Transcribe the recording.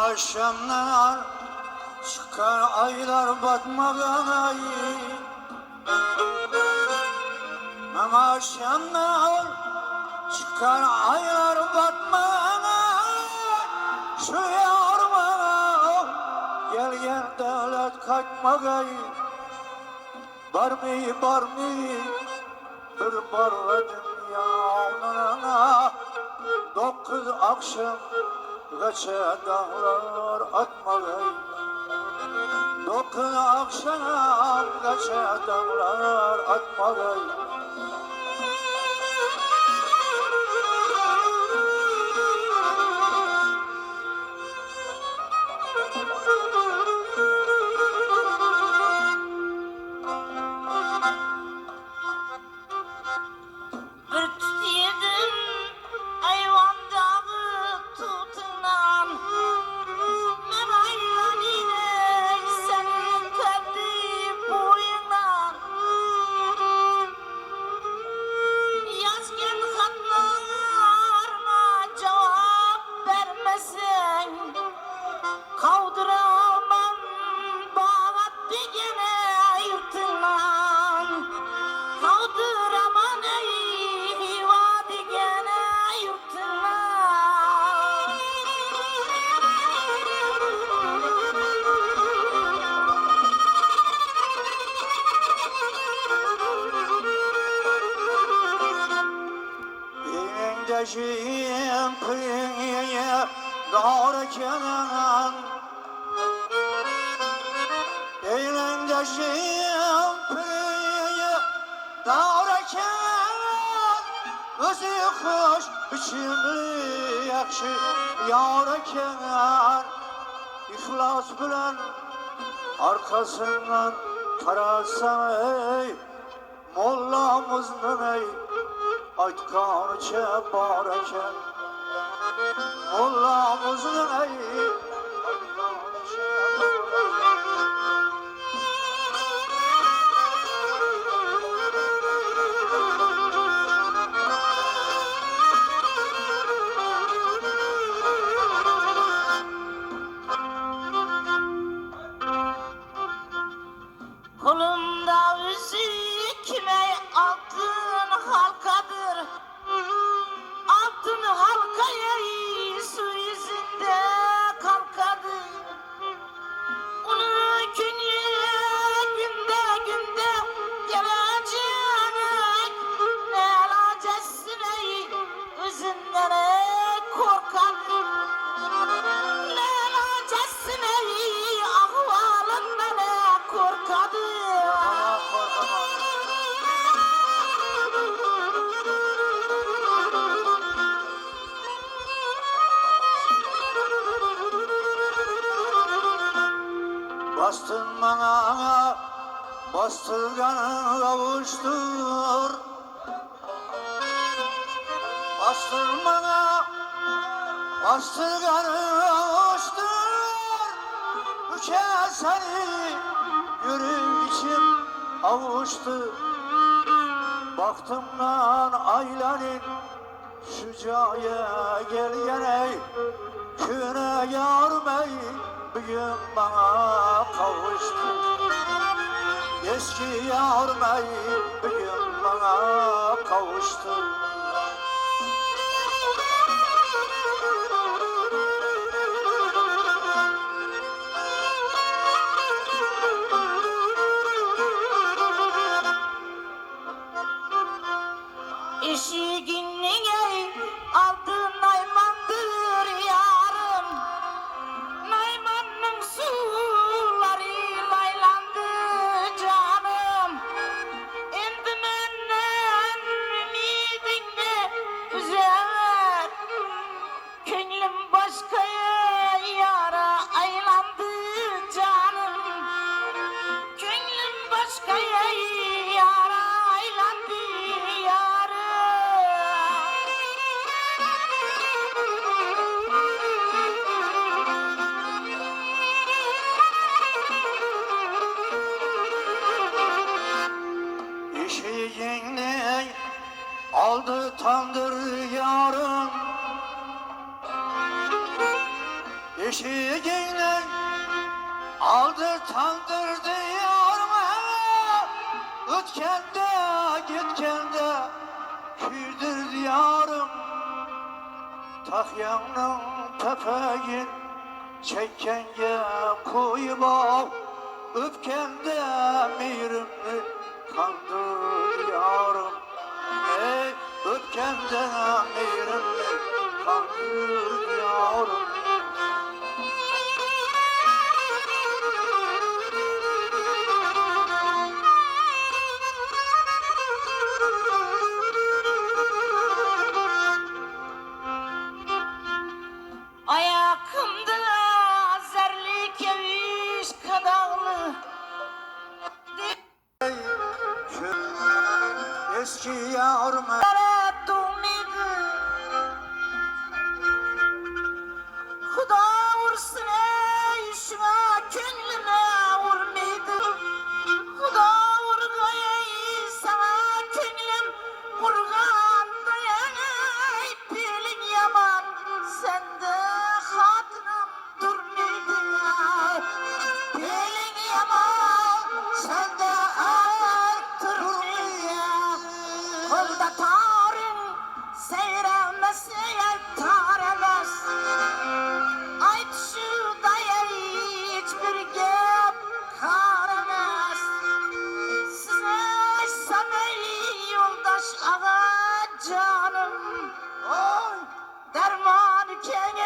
Akşamlar çıkar aylar batmağa. Akşamlar çıkar aylar batmağa. Şu yormağa gel gel devlet kaçmağa. Var mı bir barladım yanına. 9 akşam kaça dağlar atmağa. 9 akşam kaça dağlar atmağa. Dejim pıyıya dağırken Eylem dejim pıyıya dağırken Özü hoş biçimli yakşı yarken İhlas bilen arkasından karasam ey Mollamızın ey aytkanıca bareken Mollamızın ey aytkanıca bareken Kolumda üzük ve altın halkadır. Altın halkaya su yüzünde kalkadır. Onu günde gelecek. Ne alacağısın üzünden korkadır. Ne alacağısın ahvalından korkadır. Bastın bana, bastırganı kavuştur. Bastın bana, bastırganı kavuştur. Üke seni yürü içim avuştu. Baktımdan aylanın şucaya gelgene. Küne yarmey bugün bana kavuştu. Eski yarmey bugün bana kavuştu. Eşiğinin altın naymandır yarım. Naymanın suları laylandı canım. Endi menden ümidin Sevgiyle aldırtandırdı yarıma. Ötkende gitkende küydür diyarım. Tahyanın tepeğin çekkenge koyup öpkende meyrimli kandır yarım. Ey öpkende meyrimli kandır yarım. Ayakımda zerli keviş kadağlı. Eski yarıma Xudo ursin ey şuna ko'nglini urmaydi. Xudo urg'ay ey sana ko'nglim urg'anda ey fe'ling yomon senda xotinim turmaydi. Fe'ling yomon senda turmaydi. Qo'lda toring sayramasa tar emas. Aytishda hiçbir gap qaramas. Sizni aytsam ey yo'ldosh ağa canım, Ay! darmoni keng